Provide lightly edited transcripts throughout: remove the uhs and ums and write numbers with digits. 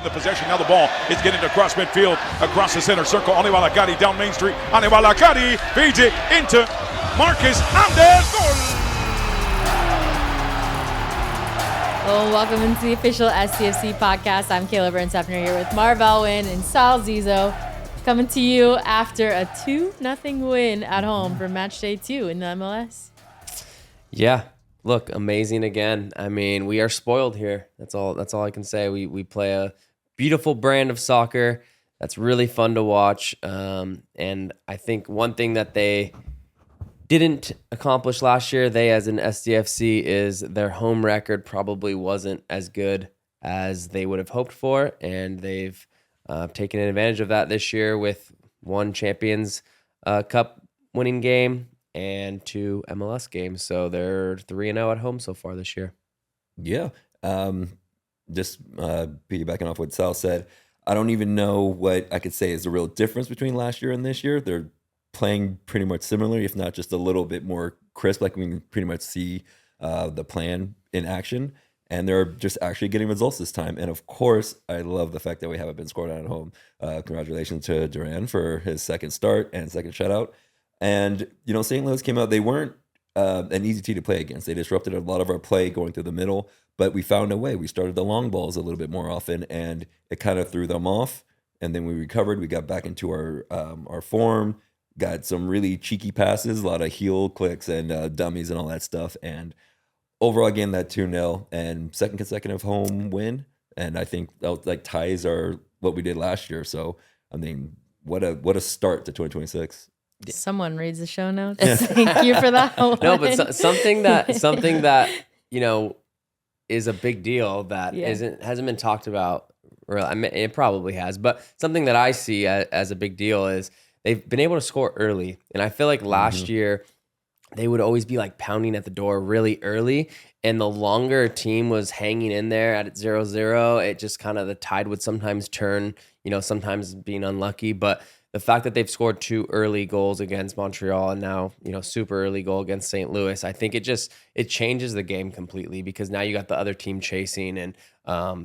the possession. Now the ball is getting across midfield, across the center circle. Anibalakari down Main Street. Anibalakari feeds it into Marcus Andes. Goal! Well, welcome into the official SCFC podcast. I'm Kayla Burns-Hefner here with Marvell Wynn and Sal Zizzo, coming to you after a 2-0 win at home for match day 2 in the MLS. Yeah, look, amazing again. I mean, we are spoiled here. That's all I can say. We play a beautiful brand of soccer that's really fun to watch. And I think one thing that they didn't accomplish last year, they as an SDFC, is their home record probably wasn't as good as they would have hoped for, and they've taken advantage of that this year with one Champions Cup winning game and 2 MLS games. So they're 3-0 at home so far this year. Yeah. Just piggybacking off what Sal said, I don't even know what I could say is the real difference between last year and this year. They're playing pretty much similarly, if not just a little bit more crisp. Like we can pretty much see the plan in action, and they're just actually getting results this time. And of course, I love the fact that we haven't been scored on at home. Congratulations to Duran for his second start and second shutout. And, you know, St. Louis came out, they weren't an easy team to play against. They disrupted a lot of our play going through the middle, but we found a way. We started the long balls a little bit more often, and it kind of threw them off. And then we recovered. We got back into our form. Got some really cheeky passes, a lot of heel clicks and dummies and all that stuff. And overall, again, that 2-0 and second consecutive home win. And I think like ties are what we did last year. So, I mean, what a start to 2026. Someone reads the show notes. Thank you for that one. No, but something that, you know, is a big deal that hasn't been talked about. Really, I mean, it probably has, but something that I see as a big deal is they've been able to score early. And I feel like last year they would always be like pounding at the door really early. And the longer a team was hanging in there at 0-0, it just kind of, the tide would sometimes turn, you know, sometimes being unlucky. But the fact that they've scored 2 early goals against Montreal and now, you know, super early goal against St. Louis, I think it changes the game completely, because now you got the other team chasing. And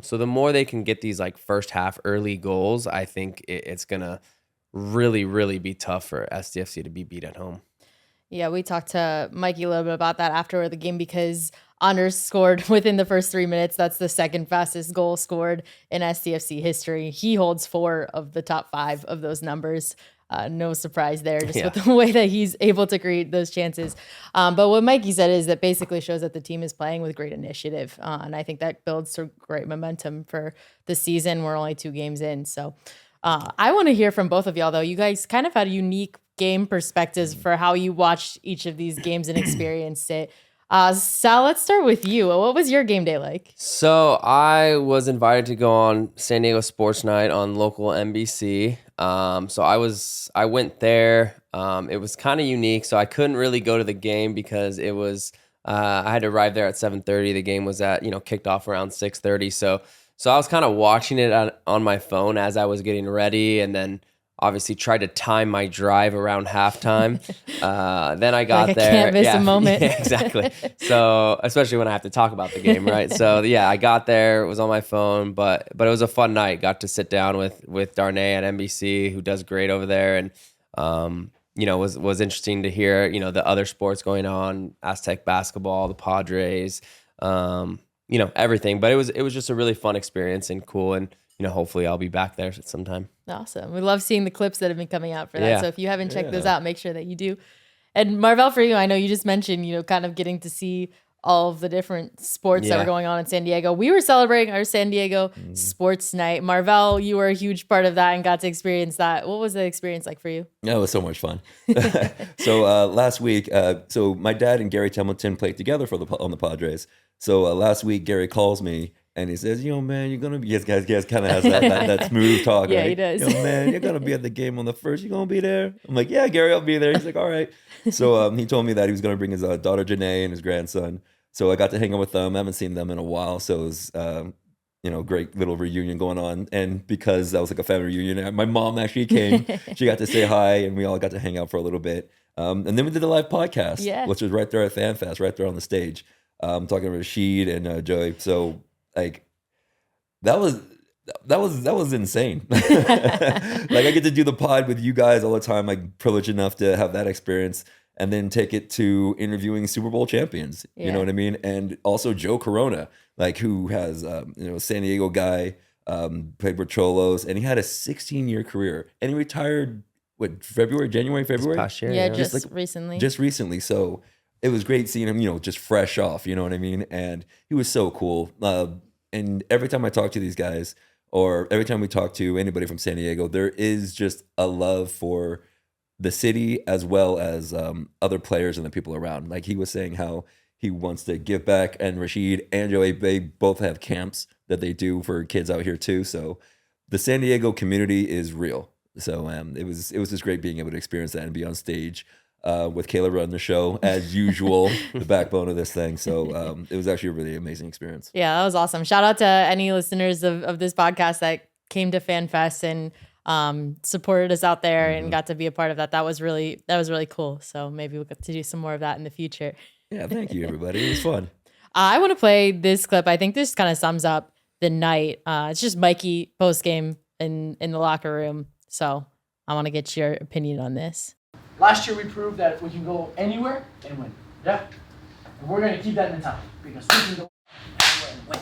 so the more they can get these like first half early goals, I think it's going to really, really be tough for SDFC to be beat at home. Yeah, we talked to Mikey a little bit about that after the game, because Anders scored within the first 3 minutes. That's the second fastest goal scored in SDFC history. He holds 4 of the top 5 of those numbers. No surprise there, just with the way that he's able to create those chances. But what Mikey said is that basically shows that the team is playing with great initiative. And I think that builds some great momentum for the season. We're only 2 games in. So I want to hear from both of y'all, though. You guys kind of had unique game perspectives for how you watched each of these games and experienced it. Sal, let's start with you. What was your game day like? So I was invited to go on San Diego Sports Night on local NBC. So I went there. It was kind of unique. So I couldn't really go to the game because it was I had to arrive there at 7:30. The game was kicked off around 6:30. So I was kind of watching it on my phone as I was getting ready, and then obviously tried to time my drive around halftime. Then I got there. I can't miss a moment. Yeah, exactly. So especially when I have to talk about the game, right? So yeah, I got there. It was on my phone, but it was a fun night. Got to sit down with Darnay at NBC, who does great over there, and was interesting to hear the other sports going on, Aztec basketball, the Padres, everything. But it was just a really fun experience and cool, and hopefully I'll be back there at some time. Awesome. We love seeing the clips that have been coming out for that. Yeah. So if you haven't checked those out, make sure that you do. And Marvell, for you, I know you just mentioned, kind of getting to see all of the different sports that were going on in San Diego. We were celebrating our San Diego sports night. Marvell, you were a huge part of that and got to experience that. What was the experience like for you? Yeah, it was so much fun. So last week, so my dad and Gary Templeton played together on the Padres. So last week, Gary calls me and he says, man, you're going to be, yes, guys, kind of has that smooth talk, yeah, right? He does. Man, you're going to be at the game on the 1st. You going to be there? I'm like, yeah, Gary, I'll be there. He's like, all right. So he told me that he was going to bring his daughter, Janae, and his grandson. So I got to hang out with them. I haven't seen them in a while. So it was, great little reunion going on. And because that was like a family reunion, my mom actually came. She got to say hi, and we all got to hang out for a little bit. And then we did the live podcast, which was right there at FanFest, right there on the stage. Talking to Rashid and Joey. So, like, that was That was insane. Like I get to do the pod with you guys all the time. I'm privileged enough to have that experience and then take it to interviewing Super Bowl champions. You know what I mean? And also Joe Corona, like who has San Diego guy, played with Cholos, and he had a 16-year career, and he retired February. This past year, Yeah, just recently. Just recently. So it was great seeing him, just fresh off. You know what I mean? And he was so cool. And every time I talk to these guys, or every time we talk to anybody from San Diego, there is just a love for the city as well as other players and the people around. Like he was saying how he wants to give back, and Rashid and Joey, they both have camps that they do for kids out here too. So the San Diego community is real. So it was just great being able to experience that and be on stage with Kayla running the show as usual, the backbone of this thing. So it was actually a really amazing experience. Yeah, that was awesome. Shout out to any listeners of this podcast that came to FanFest and supported us out there and got to be a part of that. That was really cool. So maybe we'll get to do some more of that in the future. Yeah, thank you, everybody. It was fun. I want to play this clip. I think this kind of sums up the night. It's just Mikey post game in the locker room. So I want to get your opinion on this. Last year we proved that we can go anywhere and win. Yeah? And we're going to keep that mentality because we can go anywhere and win.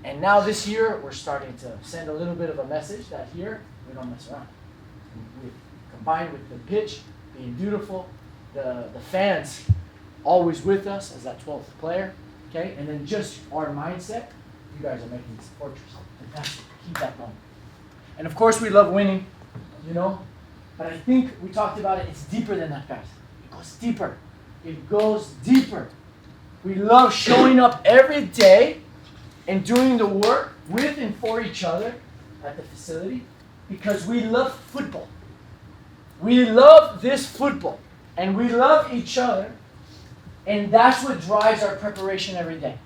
And now this year we're starting to send a little bit of a message that here we don't mess around. We combined with the pitch being beautiful, the fans always with us as that 12th player, okay? And then just our mindset, you guys are making this fortress. Fantastic. Keep that going. And of course we love winning, but I think we talked about it. It's deeper than that, guys. It goes deeper. It goes deeper. We love showing up every day and doing the work with and for each other at the facility because we love football. We love this football. And we love each other. And that's what drives our preparation every day.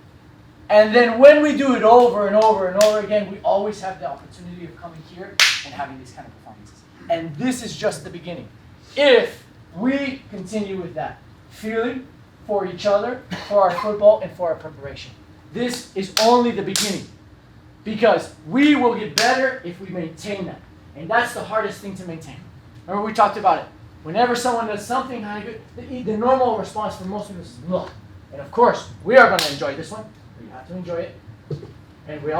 And then when we do it over and over and over again, we always have the opportunity of coming here and having these kind of performances. And this is just the beginning. If we continue with that feeling for each other, for our football, and for our preparation, this is only the beginning. Because we will get better if we maintain that. And that's the hardest thing to maintain. Remember we talked about it. Whenever someone does something the normal response for most of us is look. And of course, we are going to enjoy this one. We have to enjoy it. And we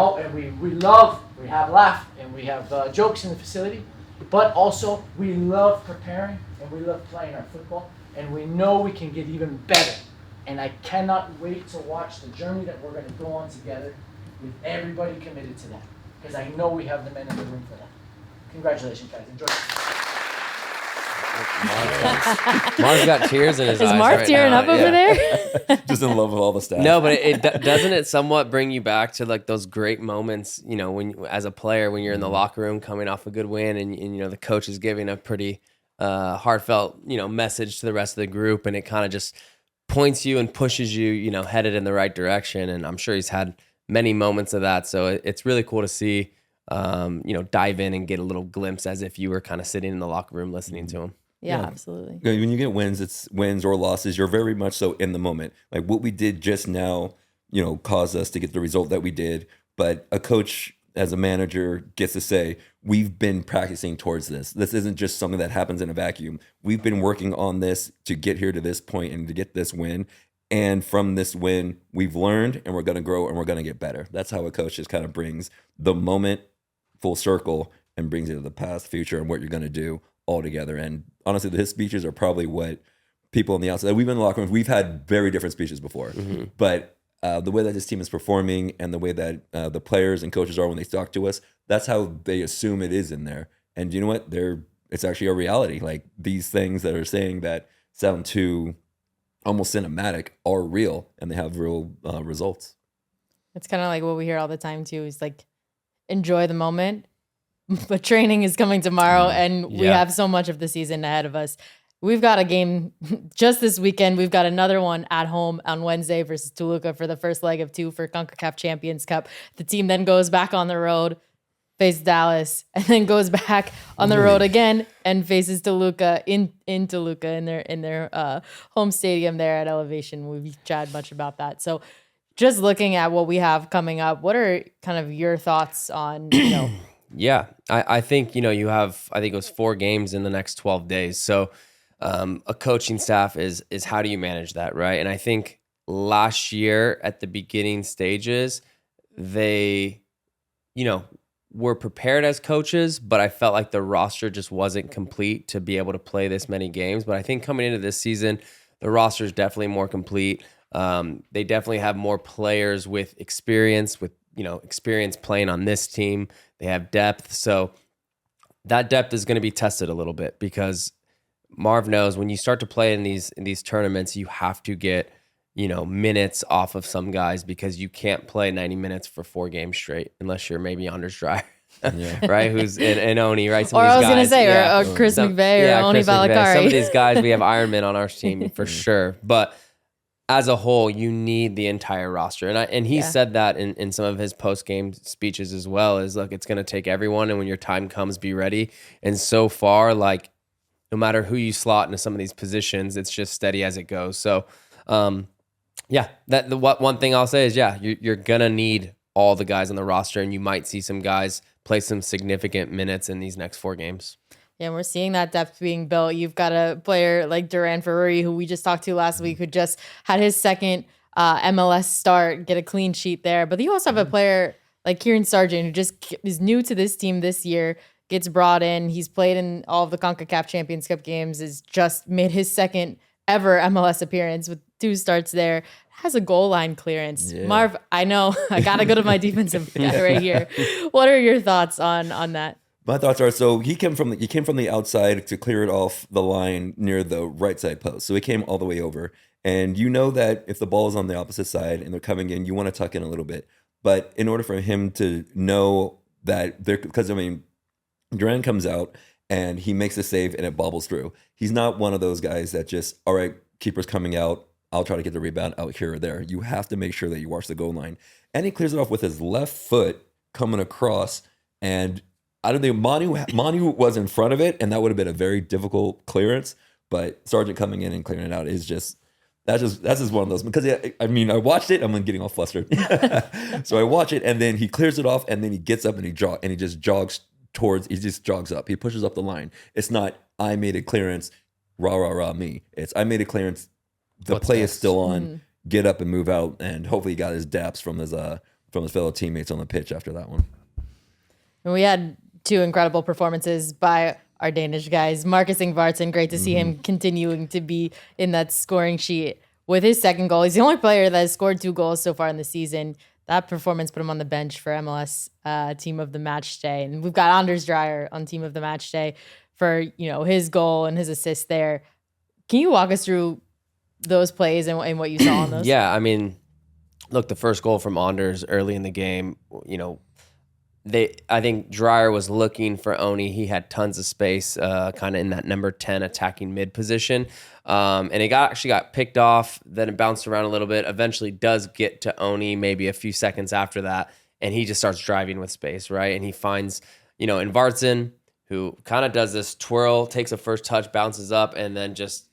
love, we have laugh, and we have jokes in the facility. But also, we love preparing, and we love playing our football. And we know we can get even better. And I cannot wait to watch the journey that we're going to go on together with everybody committed to that. Because I know we have the men in the room for that. Congratulations, guys. Enjoy. Mark's got tears in his eyes. Is Mark right tearing now. up over there? Just in love with all the staff. No, but doesn't it somewhat bring you back to like those great moments, when as a player, when you're in the locker room coming off a good win and the coach is giving a pretty heartfelt, message to the rest of the group, and it kind of just points you and pushes you, headed in the right direction. And I'm sure he's had many moments of that. So it's really cool to see, dive in and get a little glimpse as if you were kind of sitting in the locker room listening to him. Yeah, absolutely. When you get wins, it's wins or losses. You're very much so in the moment. Like what we did just now, caused us to get the result that we did. But a coach, as a manager, gets to say, we've been practicing towards this. This isn't just something that happens in a vacuum. We've been working on this to get here to this point and to get this win. And from this win, we've learned and we're going to grow and we're going to get better. That's how a coach just kind of brings the moment full circle and brings it to the past, future, and what you're going to do all together. And honestly, his speeches are probably what people on the outside, we've been in the locker room, we've had very different speeches before, but the way that this team is performing and the way that the players and coaches are when they talk to us, that's how they assume it is in there. And you know what? It's actually a reality. Like these things that are saying that sound too almost cinematic are real and they have real results. It's kind of like what we hear all the time too, is like, enjoy the moment, but training is coming tomorrow and we have so much of the season ahead of us. We've got a game just this weekend. We've got another one at home on Wednesday versus Toluca for the first leg of 2 for CONCACAF Champions Cup. The team then goes back on the road, faces Dallas, and then goes back on the road again and faces Toluca in Toluca in their home stadium there at Elevation. We've chatted much about that. So just looking at what we have coming up, what are kind of your thoughts on, Yeah, I think, you have, I think it was 4 games in the next 12 days. So a coaching staff is how do you manage that, right? And I think last year at the beginning stages, they, were prepared as coaches, but I felt like the roster just wasn't complete to be able to play this many games. But I think coming into this season, the roster is definitely more complete. They definitely have more players with experience, experience playing on this team. They have depth. So that depth is going to be tested a little bit because Marv knows when you start to play in these tournaments, you have to get, minutes off of some guys because you can't play 90 minutes for 4 games straight unless you're maybe Anders Dreyer, right? Who's in Oni, right? or I was going to say, or Chris McVeigh or Oni Valakari. Some of these guys, we have Ironman on our team for sure. But as a whole, you need the entire roster. And he said that in some of his post-game speeches as well, is look, it's going to take everyone. And when your time comes, be ready. And so far, like, no matter who you slot into some of these positions, it's just steady as it goes. So, one thing I'll say is, you're going to need all the guys on the roster, and you might see some guys play some significant minutes in these next 4 games. Yeah, and we're seeing that depth being built. You've got a player like Duran Ferrari, who we just talked to last week, who just had his second MLS start, get a clean sheet there. But you also have a player like Kieran Sargent, who just is new to this team this year, gets brought in. He's played in all of the CONCACAF Champions Cup games, has just made his second ever MLS appearance with 2 starts there, has a goal line clearance. Yeah. Marv, I know, I got to go to my defensive guy right here. What are your thoughts on that? My thoughts are, so he came from the outside to clear it off the line near the right side post. So he came all the way over. And you know that if the ball is on the opposite side and they're coming in, you want to tuck in a little bit. But in order for him to know that because Duran comes out and he makes a save and it bobbles through. He's not one of those guys that just, all right, keeper's coming out, I'll try to get the rebound out here or there. You have to make sure that you watch the goal line. And he clears it off with his left foot coming across. And I don't think Manu was in front of it, and that would have been a very difficult clearance. But Sargent coming in and clearing it out is that's just one of those. Because I watched it, I'm getting all flustered. So I watch it, and then he clears it off, and then he gets up and he just jogs up. He pushes up the line. It's not I made a clearance, rah rah rah me. It's I made a clearance. The play is still on. Get up and move out, and hopefully he got his daps from his fellow teammates on the pitch after that one. And we had 2 incredible performances by our Danish guys. Marcus Ingvartsen, great to see him continuing to be in that scoring sheet with his second goal. He's the only player that has scored 2 goals so far in the season. That performance put him on the bench for MLS Team of the Match Day. And we've got Anders Dreyer on Team of the Match Day for, his goal and his assist there. Can you walk us through those plays and what you saw on those? Yeah, look, the first goal from Anders early in the game, I think Dreyer was looking for Oni. He had tons of space, kind of in that number 10 attacking mid position. And it actually got picked off. Then it bounced around a little bit. Eventually does get to Oni maybe a few seconds after that. And he just starts driving with space, right? And he finds, Ingvartsen, who kind of does this twirl, takes a first touch, bounces up, and then just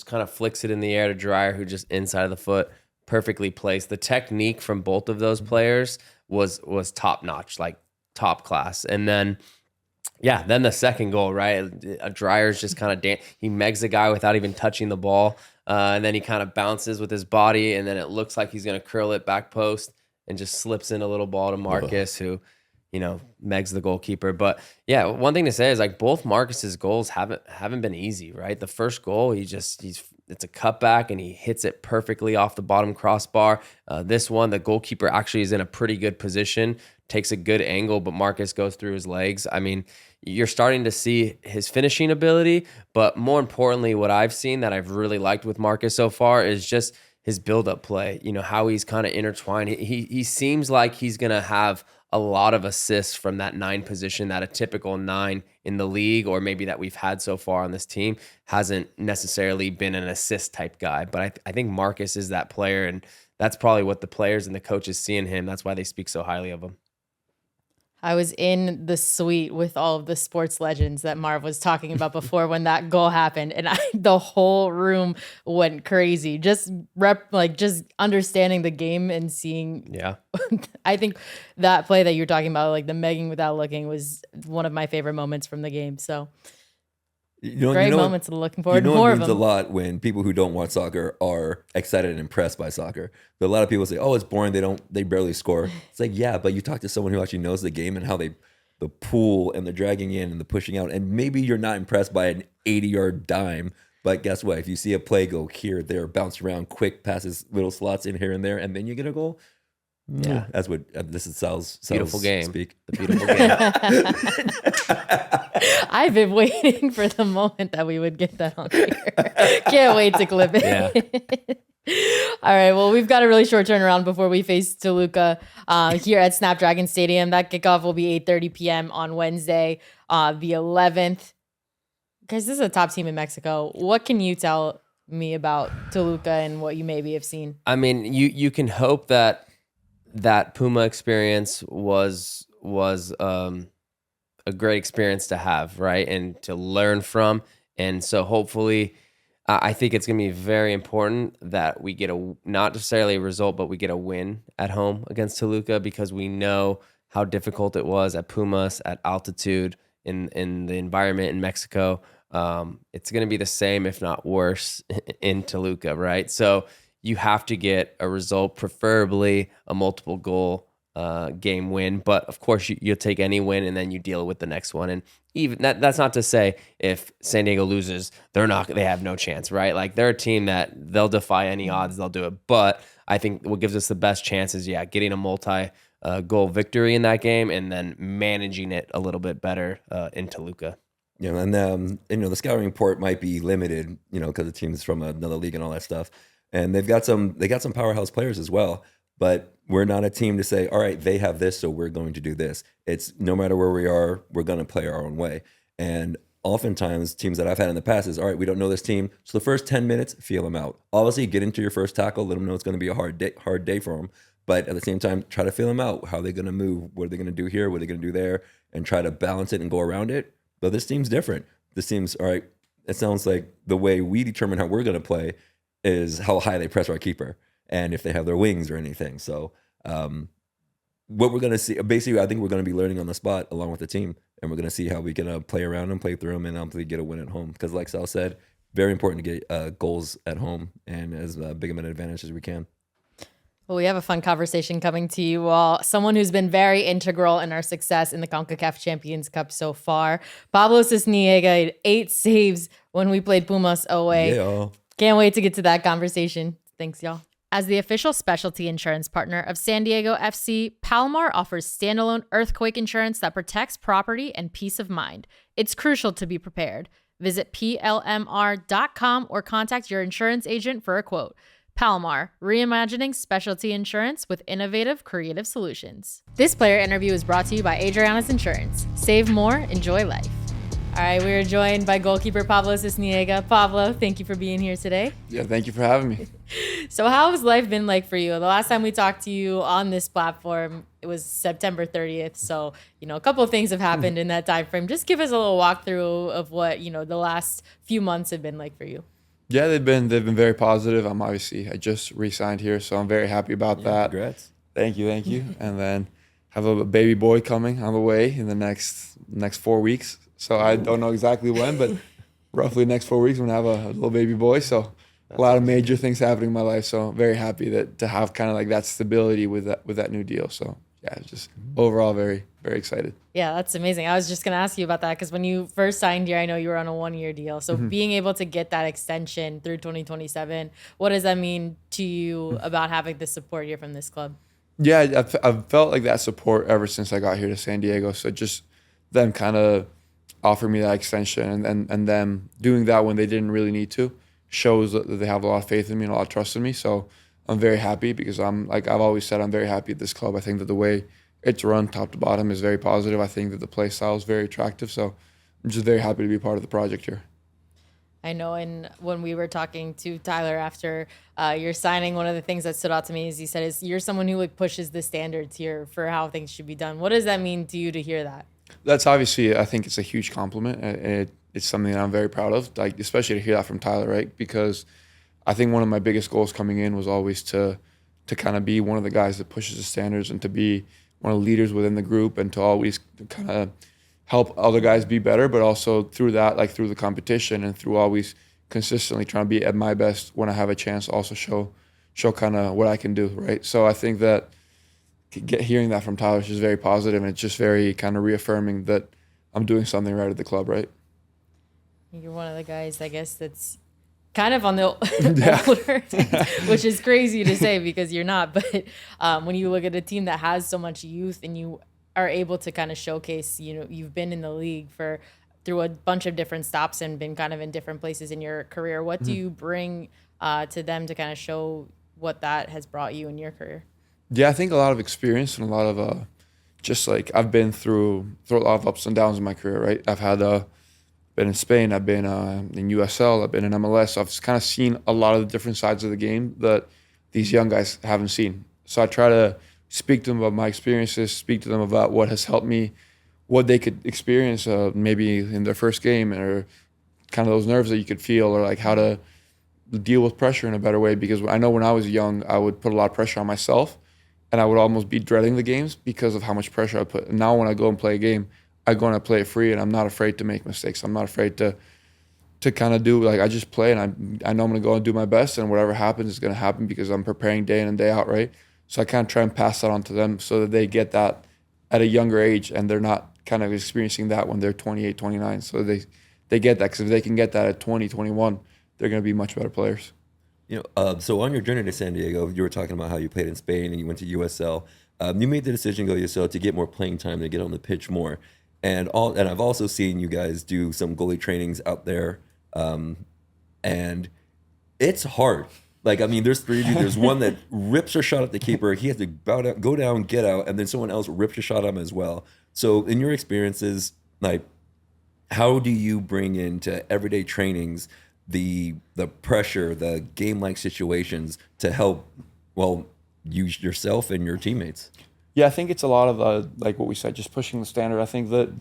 kind of flicks it in the air to Dreyer, who just inside of the foot, perfectly placed. The technique from both of those players was top notch, like top class. And then the second goal, right? Dreyer's just kind of he megs the guy without even touching the ball, and then he kind of bounces with his body, and then it looks like he's going to curl it back post and just slips in a little ball to Marcus, who megs the goalkeeper. But yeah, one thing to say is like both Marcus's goals haven't been easy, right? The first goal, it's a cutback and he hits it perfectly off the bottom crossbar. This one, the goalkeeper actually is in a pretty good position, takes a good angle, but Marcus goes through his legs. You're starting to see his finishing ability, but more importantly, what I've seen that I've really liked with Marcus so far is just his build-up play, how he's kind of intertwined. He seems like he's going to have a lot of assists from that 9 position that a typical 9 in the league, or maybe that we've had so far on this team, hasn't necessarily been an assist type guy. But I think Marcus is that player, and that's probably what the players and the coaches see in him. That's why they speak so highly of him. I was in the suite with all of the sports legends that Marv was talking about before when that goal happened, and the whole room went crazy. Just understanding the game and seeing. Yeah. I think that play that you're talking about, like the megging without looking, was one of my favorite moments from the game. So. Great moments. Looking forward to more of them. It means a lot when people who don't watch soccer are excited and impressed by soccer. But a lot of people say, "Oh, it's boring. They barely score." It's like, yeah, but you talk to someone who actually knows the game and how the pull and the dragging in and the pushing out, and maybe you're not impressed by an 80-yard dime, but guess what? If you see a play go here, there, bounce around, quick passes, little slots in here and there, and then you get a goal. Yeah, that's what this is. Sal's beautiful game. Speak. The beautiful game. I've been waiting for the moment that we would get that on here. Can't wait to clip it. Yeah. All right. Well, we've got a really short turnaround before we face Toluca here at Snapdragon Stadium. That kickoff will be 8:30 p.m. on Wednesday, the 11th. Guys, this is a top team in Mexico. What can you tell me about Toluca and what you maybe have seen? I mean, you can hope that Puma experience was a great experience to have, right? And to learn from. And so hopefully, I think it's going to be very important that we get not necessarily a result, but we get a win at home against Toluca, because we know how difficult it was at Pumas, at altitude, in the environment in Mexico. It's going to be the same, if not worse, in Toluca, right? So you have to get a result, preferably a multiple goal game win, but of course you'll take any win and then you deal with the next one. And even that's not to say if San Diego loses, they have no chance, right? Like, they're a team that they'll defy any odds, they'll do it. But I think what gives us the best chance is getting a multi-goal victory in that game and then managing it a little bit better in Toluca. Yeah, and the scouting report might be limited, because the team's from another league and all that stuff, and they got some powerhouse players as well. But we're not a team to say, all right, they have this, so we're going to do this. It's no matter where we are, we're going to play our own way. And oftentimes, teams that I've had in the past is, all right, we don't know this team, so the first 10 minutes, feel them out. Obviously, get into your first tackle, let them know it's going to be a hard day for them. But at the same time, try to feel them out. How are they going to move? What are they going to do here? What are they going to do there? And try to balance it and go around it. But this team's different. This team's, all right, it sounds like the way we determine how we're going to play is how high they press our keeper, and if they have their wings or anything. So what we're going to see, basically, I think we're going to be learning on the spot along with the team, and we're going to see how we can play around and play through them and hopefully get a win at home. Because like Sal said, very important to get goals at home and as big of an advantage as we can. Well, we have a fun conversation coming to you all. Someone who's been very integral in our success in the CONCACAF Champions Cup so far. Pablo Sisniega had 8 saves when we played Pumas away. Yeah. Can't wait to get to that conversation. Thanks, y'all. As the official specialty insurance partner of San Diego FC, Palomar offers standalone earthquake insurance that protects property and peace of mind. It's crucial to be prepared. Visit plmr.com or contact your insurance agent for a quote. Palomar, reimagining specialty insurance with innovative, creative solutions. This player interview is brought to you by Adriana's Insurance. Save more, enjoy life. All right, we are joined by goalkeeper Pablo Sisniega. Pablo, thank you for being here today. Yeah, thank you for having me. So how has life been like for you? The last time we talked to you on this platform, it was September 30th. So, a couple of things have happened in that time frame. Just give us a little walkthrough of what, the last few months have been like for you. Yeah, they've been very positive. I just re-signed here, so I'm very happy about that. Congrats. Thank you. And then have a baby boy coming on the way in the next 4 weeks. So I don't know exactly when, but roughly next 4 weeks we're gonna have a little baby boy. So a lot of major things happening in my life. So I'm very happy to have kind of like that stability with that new deal. So yeah, just overall very, very excited. Yeah, that's amazing. I was just going to ask you about that because when you first signed here, I know you were on a 1-year deal. So being able to get that extension through 2027, what does that mean to you about having the support here from this club? Yeah, I've felt like that support ever since I got here to San Diego. So just them kind of offering me that extension and them doing that when they didn't really need to shows that they have a lot of faith in me and a lot of trust in me. So I'm very happy because I've always said, I'm very happy at this club. I think that the way it's run top to bottom is very positive. I think that the play style is very attractive. So I'm just very happy to be part of the project here. I know, and when we were talking to Tyler after your signing, one of the things that stood out to me is he said is you're someone who like pushes the standards here for how things should be done. What does that mean to you to hear that? That's obviously, I think it's a huge compliment, and it's something that I'm very proud of, like especially to hear that from Tyler, right? Because I think one of my biggest goals coming in was always to kind of be one of the guys that pushes the standards and to be one of the leaders within the group and to always kind of help other guys be better, but also through that, like through the competition and through always consistently trying to be at my best when I have a chance to also show kind of what I can do, right? So I think that hearing that from Tyler is just very positive, and it's just very kind of reaffirming that I'm doing something right at the club, right? You're one of the guys, I guess, that's kind of on the older, which is crazy to say because you're not. But when you look at a team that has so much youth and you are able to kind of showcase, you've been in the league through a bunch of different stops and been kind of in different places in your career. What do you bring to them to kind of show what that has brought you in your career? Yeah, I think a lot of experience and a lot of just like I've been through a lot of ups and downs in my career, right? I've had been in Spain, I've been in USL, I've been in MLS. So I've kind of seen a lot of the different sides of the game that these young guys haven't seen. So I try to speak to them about my experiences, speak to them about what has helped me, what they could experience maybe in their first game, or kind of those nerves that you could feel, or like how to deal with pressure in a better way. Because I know when I was young, I would put a lot of pressure on myself, and I would almost be dreading the games because of how much pressure I put. And now when I go and play a game, I go and I play it free, and I'm not afraid to make mistakes. I'm not afraid to kind of do, like, I just play, and I know I'm going to go and do my best, and whatever happens is going to happen because I'm preparing day in and day out, right? So I kind of try and pass that on to them so that they get that at a younger age, and they're not kind of experiencing that when they're 28, 29. So they get that, because if they can get that at 20, 21, they're going to be much better players. So on your journey to San Diego, you were talking about how you played in Spain and you went to USL. You made the decision to go to USL to get more playing time, to get on the pitch more. And I've also seen you guys do some goalie trainings out there. And it's hard. Like, I mean, there's three of you. There's one that rips a shot at the keeper. He has to go down, get out, and then someone else rips a shot at him as well. So in your experiences, like, how do you bring into everyday trainings the pressure, the game-like situations to help, you yourself and your teammates? Yeah, I think it's a lot of, like what we said, just pushing the standard. I think that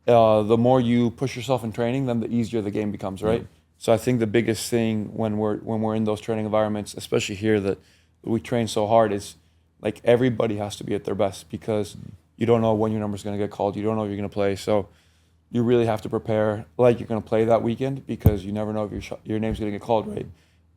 the more you push yourself in training, then the easier the game becomes, right? Mm-hmm. So I think the biggest thing when we're in those training environments, especially here, that we train so hard, is like everybody has to be at their best, because you don't know when your number's going to get called. You don't know if you're going to play. So you really have to prepare like you're going to play that weekend, because you never know if your name's going to get called, right?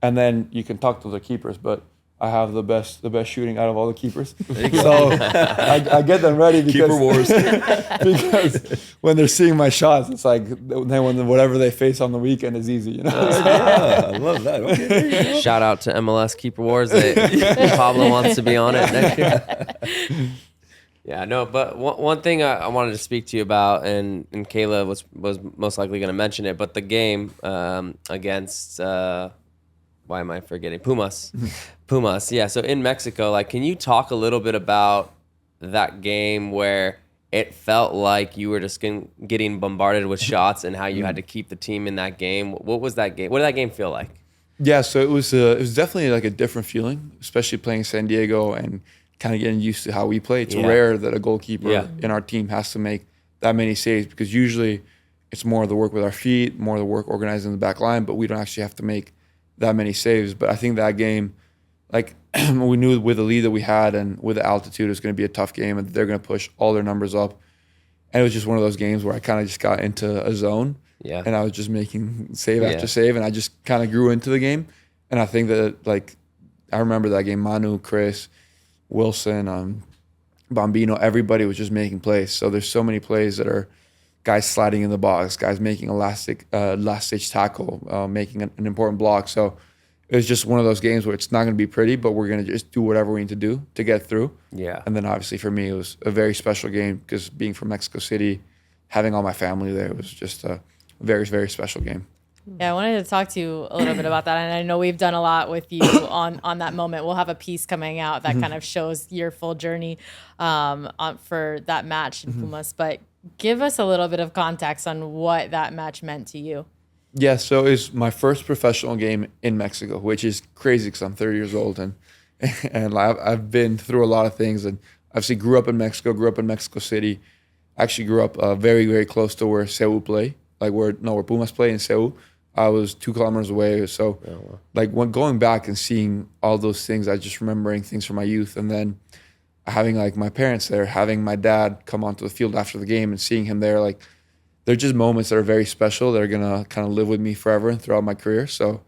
And then you can talk to the keepers, but I have the best shooting out of all the keepers. So I get them ready because, Keeper wars. because when they're seeing my shots, it's like whatever they face on the weekend is easy, I love that. Okay. Shout out to MLS Keeper Wars. Pablo wants to be on it next year. Yeah, no, but one thing I wanted to speak to you about, and Kayla was most likely going to mention it, but the game against, why am I forgetting? Pumas. Pumas, yeah. So in Mexico, like, can you talk a little bit about that game where it felt like you were just getting bombarded with shots and how you had to keep the team in that game? What was that game? What did that game feel like? Yeah, so it was definitely like a different feeling, especially playing San Diego and kind of getting used to how we play. It's rare that a goalkeeper in our team has to make that many saves, because usually it's more of the work with our feet, more of the work organizing the back line, but we don't actually have to make that many saves. But I think that game, like, we knew with the lead that we had and with the altitude, it was going to be a tough game, and they're going to push all their numbers up. And it was just one of those games where I kind of just got into a zone, and I was just making save after save, and I just kind of grew into the game. And I think that, like, I remember that game, Manu, Chris, Wilson, Bambino, everybody was just making plays. So there's so many plays that are guys sliding in the box, guys making a last stage tackle, making an important block. So it was just one of those games where it's not going to be pretty, but we're going to just do whatever we need to do to get through. Yeah. And then obviously for me, it was a very special game, because being from Mexico City, having all my family there, was just a very, very special game. Yeah, I wanted to talk to you a little bit about that. And I know we've done a lot with you on that moment. We'll have a piece coming out that kind of shows your full journey for that match in Pumas. But give us a little bit of context on what that match meant to you. Yeah, so it's my first professional game in Mexico, which is crazy because I'm 30 years old and I've been through a lot of things, and obviously grew up in Mexico City. Actually grew up very, very close to where Seoul play, like where Pumas play in Seoul. I was 2 kilometers away. So like when going back and seeing all those things, I just remembering things from my youth, and then having like my parents there, having my dad come onto the field after the game and seeing him there, like they're just moments that are very special. They're gonna kind of live with me forever and throughout my career. So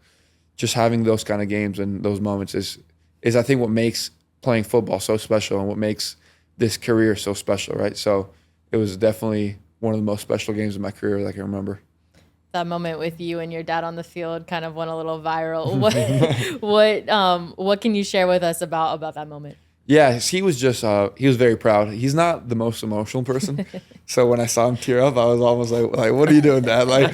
just having those kind of games and those moments is I think what makes playing football so special and what makes this career so special, right? So it was definitely one of the most special games of my career that I can remember. That moment with you and your dad on the field kind of went a little viral. What can you share with us about that moment? Yeah, he was just he was very proud. He's not the most emotional person, so when I saw him tear up, I was almost like, "What are you doing, Dad?" Like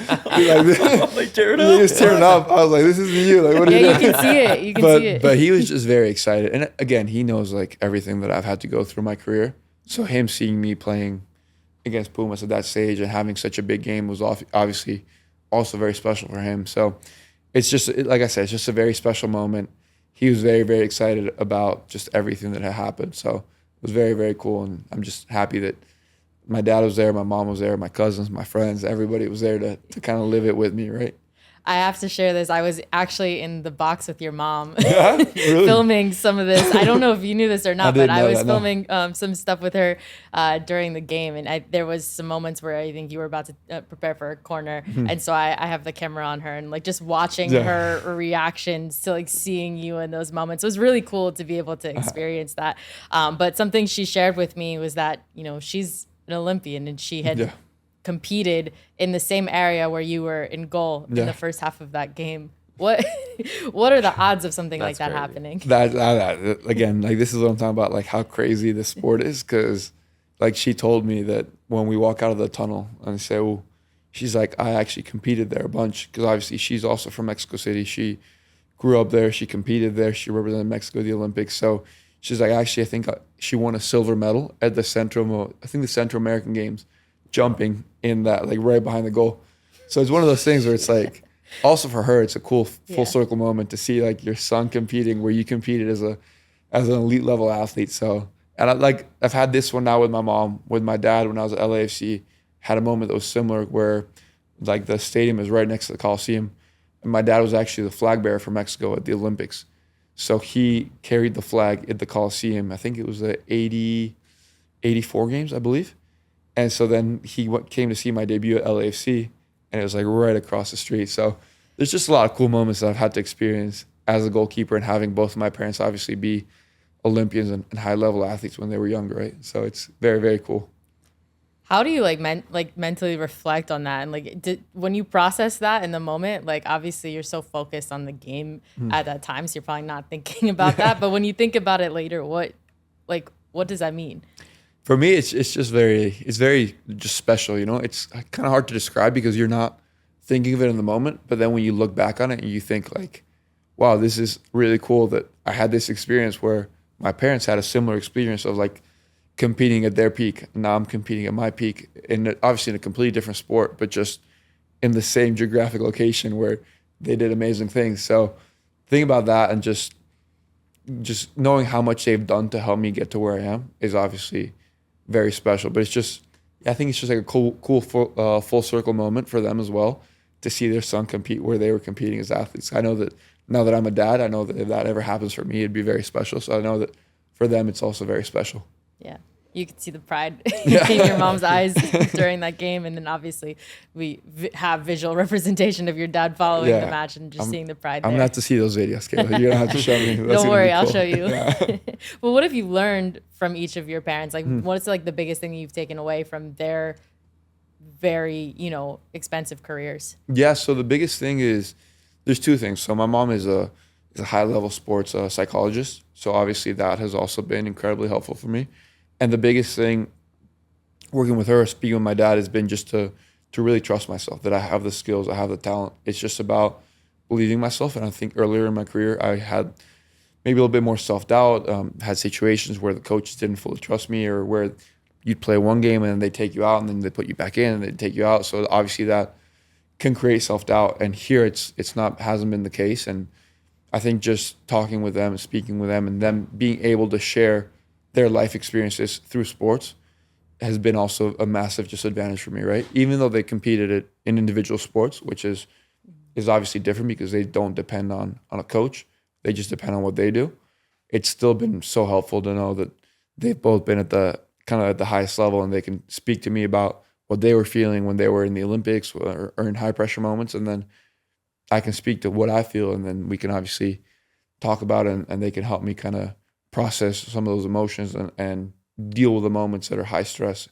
tearing up. He was tearing up. I was like, "This isn't you. Like, what are you doing?" You can see it. You can see it. But he was just very excited, and again, he knows like everything that I've had to go through my career. So him seeing me playing against Pumas at that stage and having such a big game was obviously also very special for him. So it's just like I said, it's just a very special moment. He was very, very excited about just everything that had happened. So it was very, very cool. And I'm just happy that my dad was there, my mom was there, my cousins, my friends, everybody was there to kind of live it with me, right? I have to share this. I was actually in the box with your mom Really? filming some of this. I don't know if you knew this or not, but I was that, no. filming some stuff with her during the game. And there was some moments where I think you were about to prepare for a corner. And so I have the camera on her and like just watching her reactions to like seeing you in those moments. It was really cool to be able to experience that. But something she shared with me was that, you know, she's an Olympian and she had competed in the same area where you were in goal in the first half of that game. What are the odds of something like that happening? That again, like this is what I'm talking about, like how crazy this sport is, because like she told me that when we walk out of the tunnel and say, "Oh," she's like, "I actually competed there a bunch," because obviously she's also from Mexico City. She grew up there. She competed there. She represented Mexico at the Olympics. So she's like, actually, I think she won a silver medal at the Central American Games, jumping in that, like right behind the goal. So it's one of those things where it's like, also for her, it's a cool full circle moment to see like your son competing where you competed as an elite level athlete. So, and I've had this one now with my mom, with my dad when I was at LAFC, had a moment that was similar where like the stadium is right next to the Coliseum. And my dad was actually the flag bearer for Mexico at the Olympics. So he carried the flag at the Coliseum. I think it was the 84 games, I believe. And so then he came to see my debut at LAFC, and it was like right across the street. So there's just a lot of cool moments that I've had to experience as a goalkeeper, and having both of my parents obviously be Olympians and high-level athletes when they were younger, right? So it's very, very cool. How do you mentally reflect on that? And like, when you process that in the moment, like obviously you're so focused on the game at that time, so you're probably not thinking about that. But when you think about it later, what does that mean? For me, it's just very just special, you know? It's kind of hard to describe because you're not thinking of it in the moment. But then when you look back on it and you think like, wow, this is really cool that I had this experience where my parents had a similar experience of like competing at their peak. Now I'm competing at my peak, and obviously in a completely different sport, but just in the same geographic location where they did amazing things. So think about that, and just knowing how much they've done to help me get to where I am is obviously very special. But I think it's just like a cool full circle moment for them as well, to see their son compete where they were competing as athletes. I know that now that I'm a dad, I know that if that ever happens for me, it'd be very special. So I know that for them, it's also very special. Yeah. You could see the pride in your mom's eyes during that game. And then obviously we have visual representation of your dad following the match and just seeing the pride there. I'm going to have to see those videos, Kayla. You're going to have to show me. Don't worry, I'll show you. Well, what have you learned from each of your parents? Like, what's like the biggest thing you've taken away from their very, expensive careers? Yeah, so the biggest thing is, there's two things. So my mom is a high-level sports psychologist. So obviously that has also been incredibly helpful for me. And the biggest thing working with her, speaking with my dad, has been just to really trust myself, that I have the skills, I have the talent. It's just about believing myself. And I think earlier in my career, I had maybe a little bit more self-doubt, had situations where the coaches didn't fully trust me, or where you'd play one game and then they take you out and then they put you back in and they take you out. So obviously that can create self-doubt. And here it's not, hasn't been the case. And I think just talking with them and speaking with them and them being able to share their life experiences through sports has been also a massive just advantage for me, right? Even though they competed it in individual sports, which is obviously different because they don't depend on a coach. They just depend on what they do. It's still been so helpful to know that they've both been at the kind of at the highest level and they can speak to me about what they were feeling when they were in the Olympics or in high pressure moments. And then I can speak to what I feel, and then we can obviously talk about it, and they can help me kind of process some of those emotions and deal with the moments that are high stress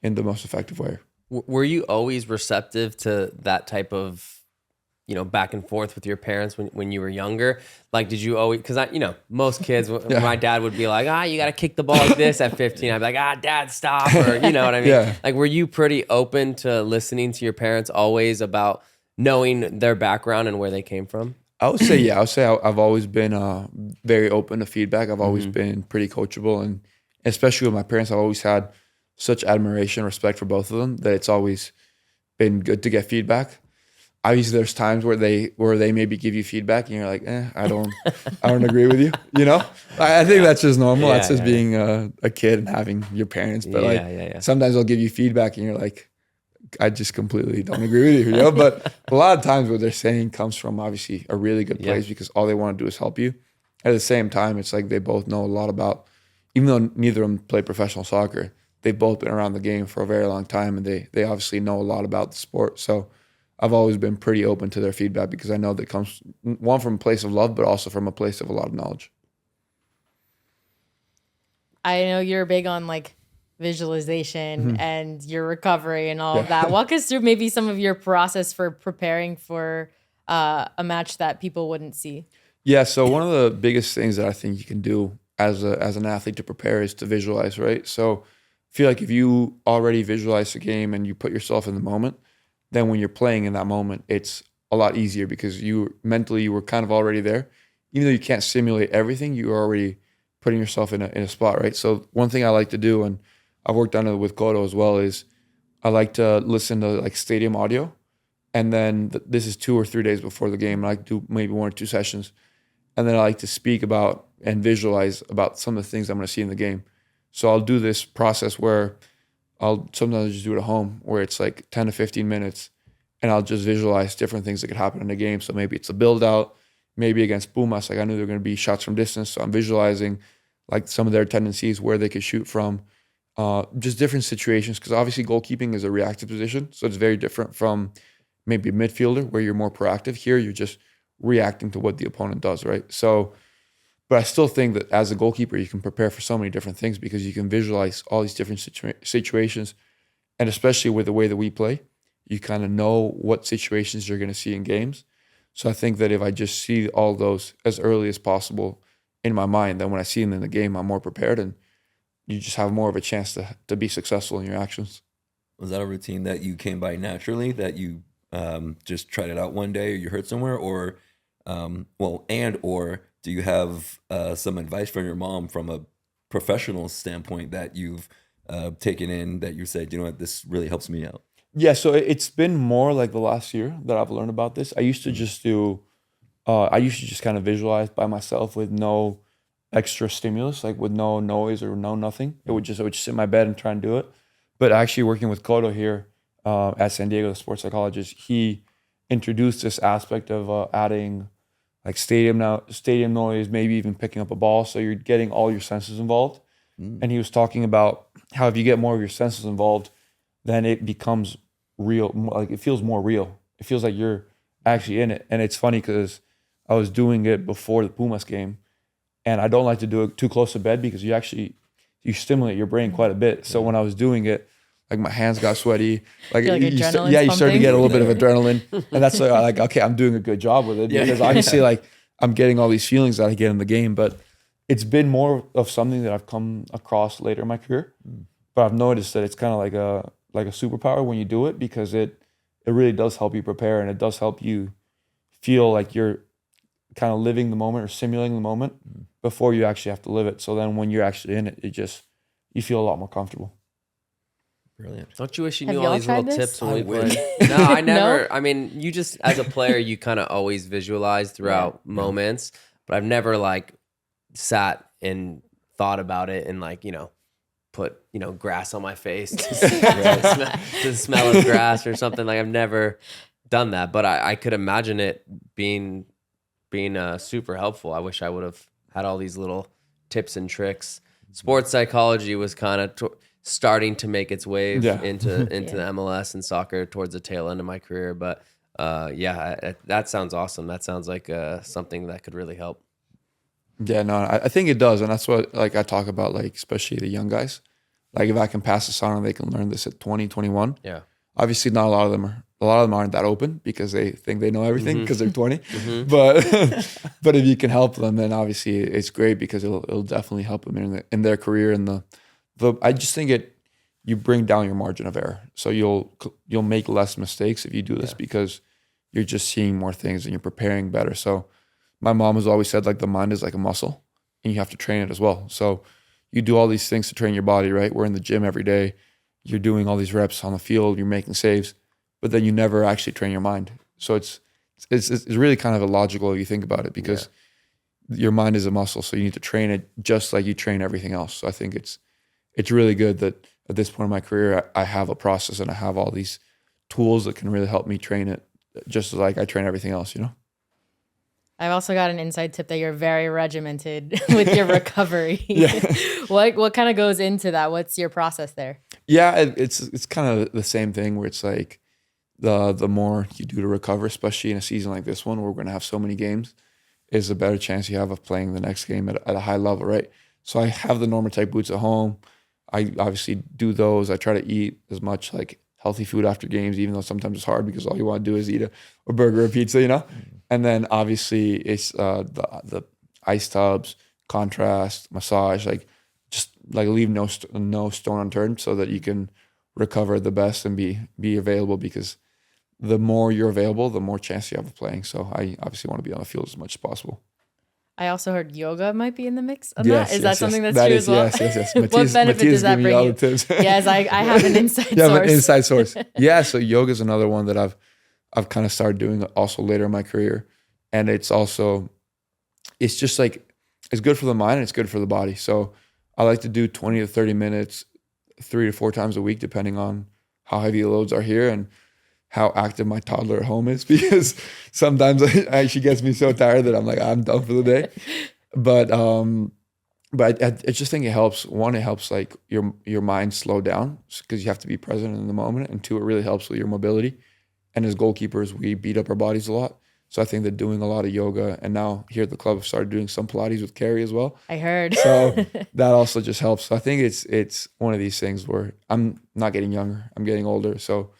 in the most effective way. Were you always receptive to that type of, back and forth with your parents when you were younger? Like, did you always, because most kids, my dad would be like, you got to kick the ball like this at 15. I'd be like, Dad, stop. Or, you know what I mean? Yeah. Like, were you pretty open to listening to your parents always about knowing their background and where they came from? I would say, yeah. I've always been very open to feedback. I've always been pretty coachable. And especially with my parents, I've always had such admiration, respect for both of them that it's always been good to get feedback. Obviously, there's times where they maybe give you feedback and you're like, I don't agree with you. I think that's just normal. Yeah, that's just being a kid and having your parents. But sometimes they'll give you feedback and you're like, I just completely don't agree with you. But a lot of times what they're saying comes from obviously a really good place because all they want to do is help you. At the same time, it's like they both know a lot about, even though neither of them play professional soccer, they've both been around the game for a very long time and they obviously know a lot about the sport. So I've always been pretty open to their feedback because I know that comes, one, from a place of love, but also from a place of a lot of knowledge. I know you're big on like visualization and your recovery and all of that. Walk us through maybe some of your process for preparing for a match that people wouldn't see. Yeah, so one of the biggest things that I think you can do as an athlete to prepare is to visualize, right? So I feel like if you already visualize the game and you put yourself in the moment, then when you're playing in that moment, it's a lot easier because you were kind of already there. Even though you can't simulate everything, you're already putting yourself in a spot, right? So one thing I like to do, and I've worked on it with Kodo as well, is I like to listen to like stadium audio. And then this is 2 or 3 days before the game. I like to do maybe 1 or 2 sessions. And then I like to speak about and visualize about some of the things I'm going to see in the game. So I'll do this process where I'll sometimes just do it at home where it's like 10 to 15 minutes and I'll just visualize different things that could happen in the game. So maybe it's a build out, maybe against Pumas, like I knew there were going to be shots from distance. So I'm visualizing like some of their tendencies, where they could shoot from, just different situations. Because obviously goalkeeping is a reactive position. So it's very different from maybe a midfielder where you're more proactive. Here, you're just reacting to what the opponent does, right? So, but I still think that as a goalkeeper, you can prepare for so many different things because you can visualize all these different situations. And especially with the way that we play, you kind of know what situations you're going to see in games. So I think that if I just see all those as early as possible in my mind, then when I see them in the game, I'm more prepared and you just have more of a chance to be successful in your actions. Was that a routine that you came by naturally, that you just tried it out one day or you heard somewhere, or or do you have some advice from your mom from a professional standpoint that you've taken in that you said, you know what, this really helps me out? Yeah, so it's been more like the last year that I've learned about this. I used to just kind of visualize by myself with no extra stimulus, like with no noise or no nothing. I would just sit in my bed and try and do it. But actually working with Kodo here at San Diego, the sports psychologist, he introduced this aspect of adding like stadium noise, maybe even picking up a ball. So you're getting all your senses involved. And he was talking about how if you get more of your senses involved, then it becomes real. Like it feels more real. It feels like you're actually in it. And it's funny because I was doing it before the Pumas game, and I don't like to do it too close to bed because you stimulate your brain quite a bit. So when I was doing it, like my hands got sweaty. Like, you started to get a little bit of adrenaline, and that's like okay, I'm doing a good job with it because obviously like I'm getting all these feelings that I get in the game. But it's been more of something that I've come across later in my career. But I've noticed that it's kind of like a superpower when you do it because it really does help you prepare, and it does help you feel like you're kind of living the moment or simulating the moment before you actually have to live it. So then when you're actually in it, you feel a lot more comfortable. Brilliant. Don't you wish you Have knew y'all all these tried little this? tips when we wish. played? No, I never. No? I mean, you just, as a player, you kind of always visualize throughout moments, but I've never like sat and thought about it and like, put, grass on my face to smell of grass or something. Like I've never done that, but I could imagine it being super helpful. I wish I would have had all these little tips and tricks. Sports psychology was kind of starting to make its way into the MLS and soccer towards the tail end of my career. But that sounds awesome. That sounds like something that could really help. Yeah, no, I think it does. And that's what like I talk about, like especially the young guys. Like if I can pass this on and they can learn this at 20, 21. Yeah. Obviously not a lot of them aren't that open because they think they know everything because they're 20. But but if you can help them, then obviously it's great because it'll definitely help them in their career. And I just think you bring down your margin of error. So you'll make less mistakes if you do this because you're just seeing more things and you're preparing better. So my mom has always said like the mind is like a muscle and you have to train it as well. So you do all these things to train your body, right? We're in the gym every day. You're doing all these reps on the field. You're making saves, but then you never actually train your mind. So it's really kind of illogical if you think about it because your mind is a muscle. So you need to train it just like you train everything else. So I think it's really good that at this point in my career, I have a process and I have all these tools that can really help me train it just like I train everything else, I've also got an inside tip that you're very regimented with your recovery. What kind of goes into that? What's your process there? Yeah, it's kind of the same thing where it's like the more you do to recover, especially in a season like this one where we're going to have so many games, is a better chance you have of playing the next game at a high level, right? So I have the Norma-type boots at home. I obviously do those. I try to eat as much like healthy food after games, even though sometimes it's hard because all you want to do is eat a burger or pizza, And then obviously it's the ice tubs, contrast, massage, like just like leave no stone unturned so that you can recover the best and be available because the more you're available, the more chance you have of playing. So I obviously want to be on the field as much as possible. I also heard yoga might be in the mix on that. Is that something that's that true is, as well? Yes. What benefit does that bring you? Yes, I have an inside source. Yeah, an inside source. Yeah, so yoga is another one that I've kind of started doing also later in my career. And it's just like, it's good for the mind and it's good for the body. So I like to do 20 to 30 minutes, 3 to 4 times a week, depending on how heavy the loads are here and how active my toddler at home is, because sometimes she gets me so tired that I'm like, I'm done for the day. But I just think it helps. One, it helps like your mind slow down because you have to be present in the moment. And 2, it really helps with your mobility. And as goalkeepers, we beat up our bodies a lot. So I think that doing a lot of yoga, and now here at the club, I've started doing some Pilates with Carrie as well. I heard. So that also just helps. So I think it's one of these things where I'm not getting younger, I'm getting older. So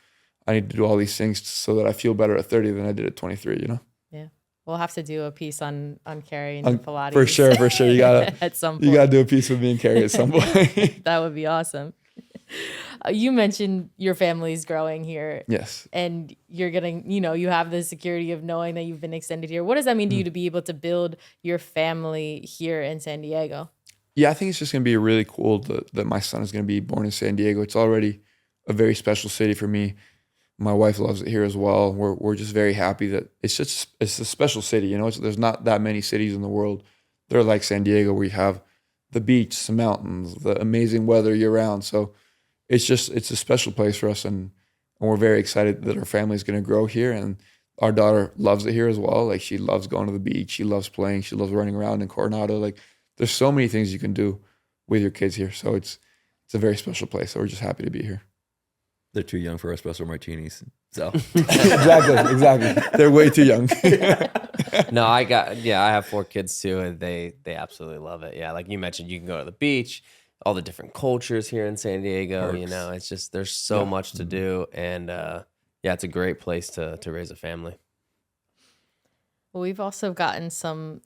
I need to do all these things so that I feel better at 30 than I did at 23, Yeah. We'll have to do a piece on Carrie and the Pilates. For sure. You gotta at some point. You gotta do a piece with me and Carrie at some point. That would be awesome. You mentioned your family's growing here. Yes. And you're getting, you have the security of knowing that you've been extended here. What does that mean to you to be able to build your family here in San Diego? Yeah, I think it's just going to be really cool that my son is going to be born in San Diego. It's already a very special city for me. My wife loves it here as well. We're just very happy that it's a special city. There's not that many cities in the world that are like San Diego where you have the beach, the mountains, the amazing weather year round. So it's a special place for us, and we're very excited that our family is going to grow here. And our daughter loves it here as well. Like she loves going to the beach. She loves playing. She loves running around in Coronado. Like there's so many things you can do with your kids here. So it's a very special place. So we're just happy to be here. They're too young for espresso martinis. So exactly. They're way too young. No, I have 4 kids too, and they absolutely love it. Yeah, like you mentioned, you can go to the beach, all the different cultures here in San Diego. It's just there's so much to do, and it's a great place to raise a family. Well, we've also gotten some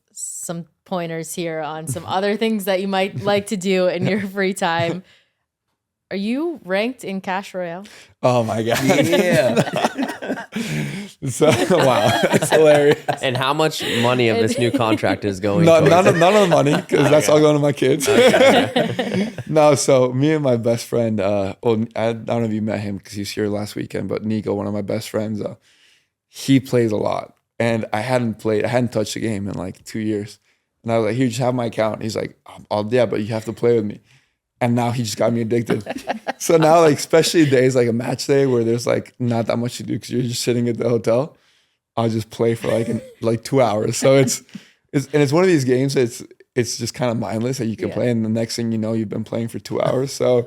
pointers here on some other things that you might like to do in your free time. Are you ranked in Cash Royale? Oh my God. yeah. So wow, that's hilarious. And how much money of this new contract is going? No, towards none of the money because that's all going to my kids. No, so me and my best friend, I don't know if you met him because he was here last weekend, but Nico, one of my best friends, he plays a lot. And I hadn't touched the game in like 2 years. And I was like, here, just have my account. He's like, yeah, but you have to play with me. And now he just got me addicted. So now, like, especially days like a match day where there's like not that much to do because you're just sitting at the hotel, I'll just play for like 2 hours. So it's one of these games it's just kind of mindless that you can play, and the next thing you know, you've been playing for 2 hours. So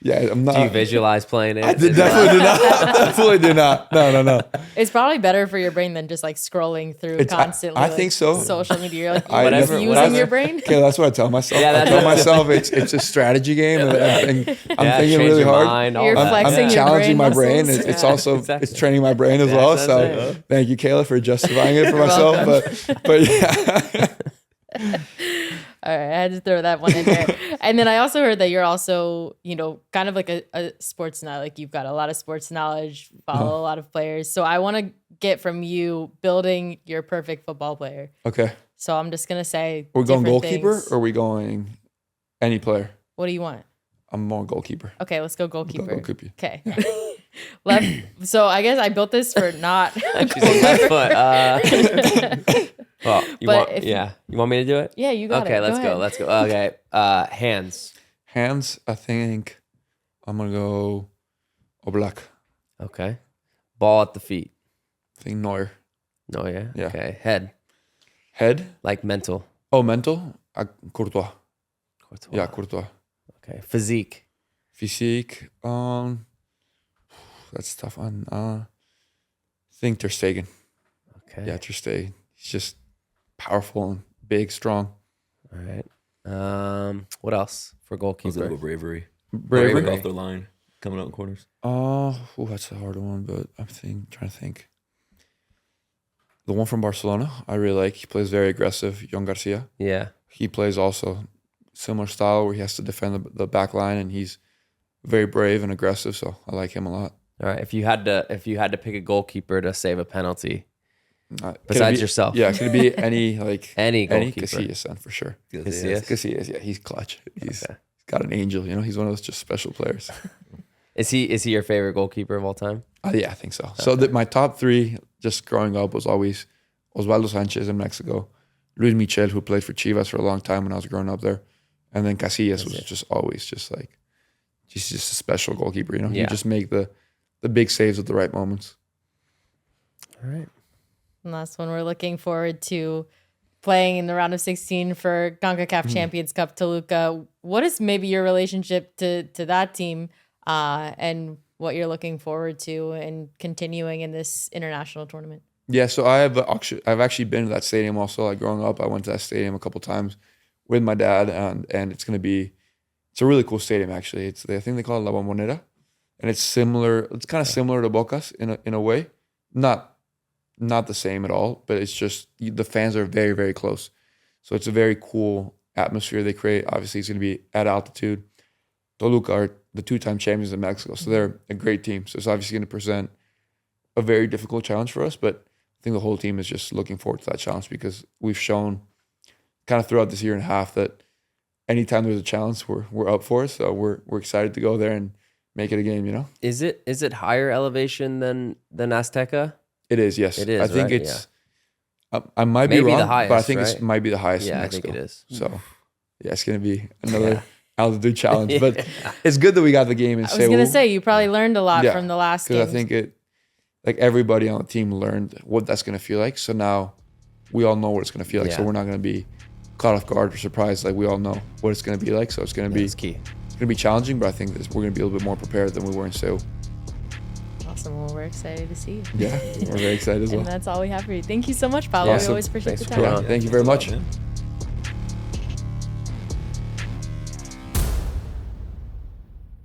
yeah, I'm not. Do you visualize playing it? I definitely do not. Definitely do not. No. It's probably better for your brain than just like scrolling through constantly. I think so. Social media, you're like Whatever- using your brain. Okay, that's what I tell myself. Yeah, I that's tell what- myself it's a strategy game, and I'm thinking change really your hard. mind, all You're that. flexing I'm your challenging my brain brain. muscles. It's also Exactly. it's training my brain as well. That's So it. thank you, Kayla, for justifying it for myself. But yeah. All right, I had to throw that one in there. And then I also heard that you're also, kind of like a sports nut. Like you've got a lot of sports knowledge, follow a lot of players. So I want to get from you building your perfect football player. Okay. So I'm just gonna say We're going different goalkeeper things. or are we going any player? What do you want? I'm more goalkeeper. Okay, let's go goalkeeper. Goalkeeper. Okay. Left. So I guess I built this for not. She's on left foot. Well, you But want? if Yeah, you want me to do it? Yeah, you got Okay, it. let's go. ahead. Let's go. Okay, hands. Hands, I think I'm gonna go Oblak. Okay, ball at the feet. I think Neuer. No, yeah. Yeah. Okay, head. Head. Like mental. Oh, mental. Courtois. Courtois. Yeah, Courtois. Okay, physique. Physique. That's a tough one. I think Ter Stegen. Okay. Yeah, Ter Stegen. He's just powerful and big, strong. All right. What else for He's a goalkeeper? little bravery. Bravery. Off the line, coming out in corners. That's a hard one, but I'm trying to think. The one from Barcelona, I really like. He plays very aggressive. Jon Garcia. Yeah. He plays also similar style where he has to defend the back line, and he's very brave and aggressive. So I like him a lot. All right. If you had to pick a goalkeeper to save a penalty, Could it besides be- yourself. Yeah, could it be any Any goalkeeper. Casillas then for sure. Casillas? Casillas, yeah, he's clutch. He's Okay. got an angel. He's one of those just special players. Is he your favorite goalkeeper of all time? Yeah, I think so. So my top three just growing up was always Osvaldo Sanchez in Mexico, Luis Michel, who played for Chivas for a long time when I was growing up there, and then Casillas was just always just like he's just a special goalkeeper. Yeah. You just make the big saves at the right moments. All right. And last one, we're looking forward to playing in the round of 16 for CONCACAF Champions Cup Toluca. What is maybe your relationship to that team and what you're looking forward to and continuing in this international tournament? Yeah, so I've actually been to that stadium also. Like growing up, I went to that stadium a couple times with my dad, and it's a really cool stadium actually. I think they call it La Bombonera, and it's similar. It's kind of similar to Bocas in a way, not the same at all, but it's just the fans are very, very close. So it's a very cool atmosphere they create. Obviously, it's going to be at altitude. Toluca are the two-time champions of Mexico, so they're a great team. So it's obviously going to present a very difficult challenge for us, but I think the whole team is just looking forward to that challenge because we've shown kind of throughout this year and a half that anytime there's a challenge, we're up for it. So we're excited to go there and make it a game, Is it higher elevation than Azteca? It is, yes. It is, I think right? it's. I might Maybe be the wrong, highest, but I think right? it might be the highest in Yeah, I think Mexico. it is. So, yeah, it's going to be another altitude challenge. But it's good that we got the game in I was Seoul. going to say, you probably learned a lot Yeah, from the last game. because I think everybody on the team learned what that's going to feel like. So now we all know what it's going to feel like. So Yeah. we're not going to be caught off guard or surprised. Like we all know what it's going to be like. So it's going to be That's key. it's going to be challenging, but I think we're going to be a little bit more prepared than we were in Seoul. Awesome. Well, we're excited to see you. Yeah, we're very excited as well. And that's all we have for you. Thank you so much, Pablo. Awesome. We always appreciate Thanks the for time. coming on. Thank you very much. Man.